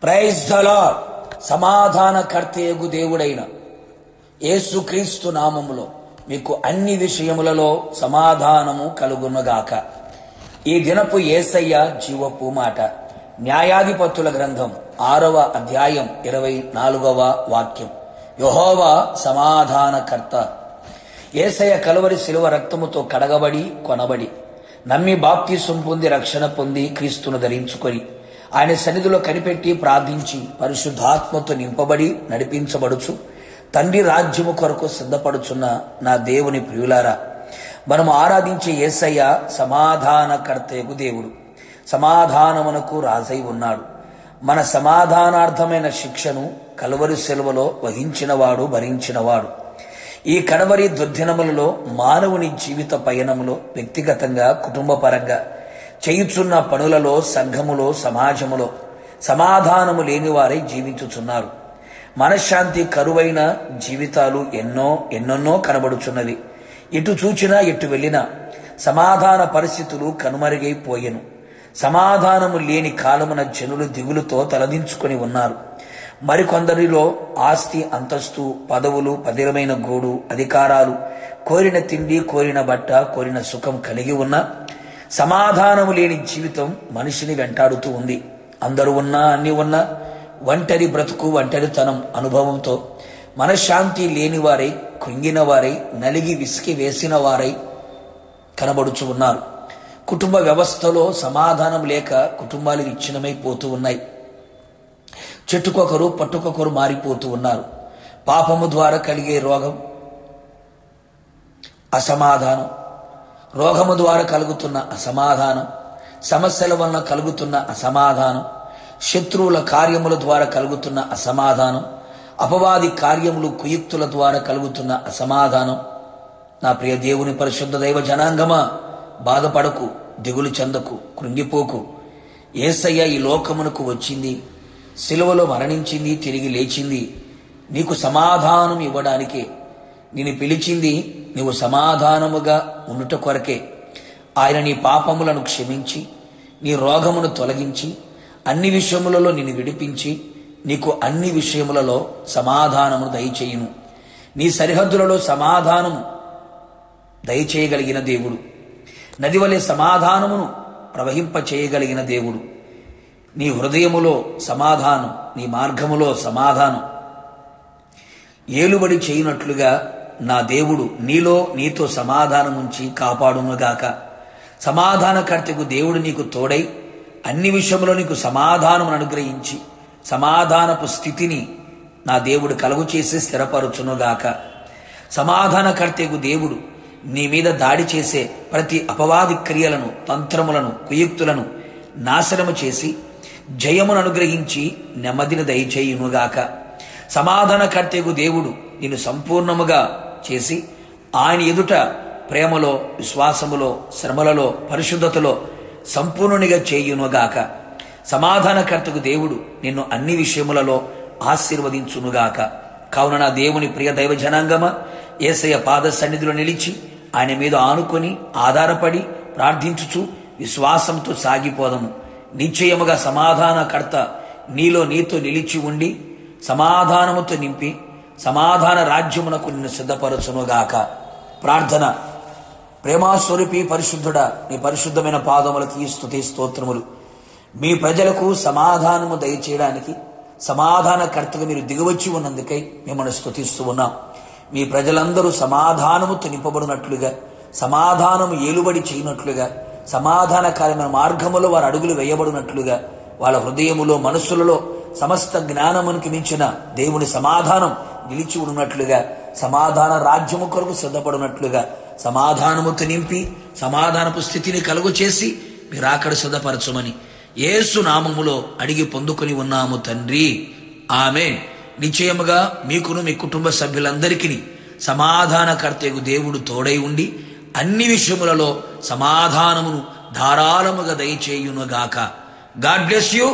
Praise the lord. సమాధానకర్తయగు దేవుడైన యేసుక్రీస్తు నామములో మీకు అన్ని విషయములలో సమాధానము కలుగునుగాక. ఈ దినపు యేసయ్య జీవపు మాట. న్యాయాధిపతుల గ్రంథం 6వ అధ్యాయం 24వ వాక్యం. యెహోవా సమాధానకర్త. యేసయ్య కలువరి శిలువ రక్తముతో కడగబడి కొనబడి నమ్మి బాప్తిసం పొంది రక్షణ పొంది క్రీస్తును ధరించుకొని ఆయన సన్నిధిలో కనిపెట్టి ప్రార్థించి పరిశుద్ధాత్మతో నింపబడి నడిపించబడుచు తండ్రి రాజ్యము కొరకు సిద్ధపడుచున్న నా దేవుని ప్రియులారా, మనము ఆరాధించే యేసయ్య సమాధానకర్తయగు దేవుడు. సమాధానమునకు రాజై ఉన్నాడు. మన సమాధానార్థమైన శిక్షను కలువరి శిలువలో వహించినవాడు, భరించినవాడు. ఈ కడవరి దుర్దినములలో మానవుని జీవిత పయనములో వ్యక్తిగతంగా, కుటుంబపరంగా చేయుచున్న పనులలో, సంఘములో, సమాజములో సమాధానము లేని వారై జీవించుచున్నారు. మనశ్శాంతి కరువైన జీవితాలు ఎన్నెన్నో కనబడుచున్నవి. ఇటు చూచినా ఎటు వెళ్ళినా సమాధాన పరిస్థితులు కనుమరుగైపోయెను. సమాధానము లేని కాలమున జనులు దిగులుతో తలదించుకొని ఉన్నారు. మరికొందరిలో ఆస్తి, అంతస్తు, పదవులు, పదిలమైన గూడు, అధికారాలు, కోరిన తిండి, కోరిన బట్ట, కోరిన సుఖం కలిగి ఉన్న సమాధానము లేని జీవితం మనిషిని వెంటాడుతూ ఉంది. అందరూ ఉన్నా, అన్ని ఉన్నా ఒంటరి బ్రతుకు, ఒంటరితనం అనుభవంతో మనశ్శాంతి లేని వారై, కృంగిన వారై, నలిగి విసికి వేసిన వారై కనబడుచు ఉన్నారు. కుటుంబ వ్యవస్థలో సమాధానం లేక కుటుంబాలు విచ్ఛిన్నమైపోతూ ఉన్నాయి. చెట్టుకొకరు పట్టుకొకరు మారిపోతూ ఉన్నారు. పాపము ద్వారా కలిగే రోగం, అసమాధానం, రోగము ద్వారా కలుగుతున్న అసమాధానం, సమస్యల వలన కలుగుతున్న అసమాధానం, శత్రువుల కార్యముల ద్వారా కలుగుతున్న అసమాధానం, అపవాది కార్యములు, కుయుక్తుల ద్వారా కలుగుతున్న అసమాధానం. నా ప్రియ దేవుని పరిశుద్ధ దైవ జనాంగమా, బాధపడకు, దిగులు చెందకు, కృంగిపోకు. యేసయ్య ఈ లోకమునకు వచ్చింది, సిలువలో మరణించింది, తిరిగి లేచింది నీకు సమాధానం ఇవ్వడానికే. నిన్ను పిలిచింది నీవు సమాధానముగా ఉండుట కొరకే. ఆయన నీ పాపములను క్షమించి, నీ రోగమును తొలగించి, అన్ని విషయములలో నిన్ను విడిపించి, నీకు అన్ని విషయములలో సమాధానమును దయచేయును. నీ సరిహద్దులలో సమాధానము దయచేయగలిగిన దేవుడు, నది వలె సమాధానమును ప్రవహింప చేయగలిగిన దేవుడు. నీ హృదయములో సమాధానం, నీ మార్గములో సమాధానం ఏలుబడి చేయనట్లుగా నా దేవుడు నీలో, నీతో సమాధానం ఉంచి కాపాడునుగాక. సమాధానకర్తకు దేవుడు నీకు తోడై అన్ని విషయంలో నీకు సమాధానం అనుగ్రహించి సమాధానపు స్థితిని నా దేవుడు కలుగు చేసి స్థిరపరచునుగాక. సమాధానకర్తకు దేవుడు నీ మీద దాడి చేసే ప్రతి అపవాది క్రియలను, తంత్రములను, కుయుక్తులను నాశనము చేసి జయమును అనుగ్రహించి నెమ్మదిని దయచేయునుగాక. సమాధానకర్తకు దేవుడు నిన్ను సంపూర్ణముగా చేసి ఆయన ఎదుట ప్రేమలో, విశ్వాసములో, శ్రమలలో, పరిశుద్ధతలో సంపూర్ణునిగా చేయునుగాక. సమాధానకర్తకు దేవుడు నిన్ను అన్ని విషయములలో ఆశీర్వదించునుగాక. కావున నా దేవుని ప్రియ దైవ జనాంగమా, యేసయ్య పాద సన్నిధిలో నిలిచి ఆయన మీద ఆనుకొని ఆధారపడి ప్రార్థించుచు విశ్వాసంతో సాగిపోదము. నిశ్చయముగా సమాధానకర్త నీలో, నీతో నిలిచి ఉండి సమాధానముతో నింపి సమాధాన రాజ్యమునకు నిన్ను సిద్ధపరచునుగాక. ప్రార్థన. ప్రేమాస్వరూపి పరిశుద్ధుడా, నీ పరిశుద్ధమైన పాదములకి స్తుతి స్తోత్రములు. మీ ప్రజలకు సమాధానము దయచేయడానికి సమాధానకర్తగా మీరు దిగవచ్చి ఉన్నందుకై మిమ్మల్ని స్తుతిస్తూ ఉన్నాం. మీ ప్రజలందరూ సమాధానముతో నింపబడినట్లుగా, సమాధానము ఏలుబడి చేయనట్లుగా, సమాధానకరమైన మార్గములో వారు అడుగులు వేయబడినట్లుగా, వాళ్ళ హృదయములో, మనస్సులలో సమస్త జ్ఞానమునికి మించిన దేవుని సమాధానం నిలిచి ఉన్నట్లుగా, సమాధాన రాజ్యము కొరకు సిద్ధపడినట్లుగా సమాధానముతో నింపి సమాధానపు స్థితిని కలుగు చేసి మీరు అక్కడ సిద్ధపరచమని యేసు నామములో అడిగి పొందుకొని ఉన్నాము తండ్రి, ఆమేన్. నిశ్చయముగా మీకును మీ కుటుంబ సభ్యులందరికీ సమాధానకర్తకు దేవుడు తోడై ఉండి అన్ని విషయములలో సమాధానమును ధారాళముగా దయచేయునుగాక. God bless you.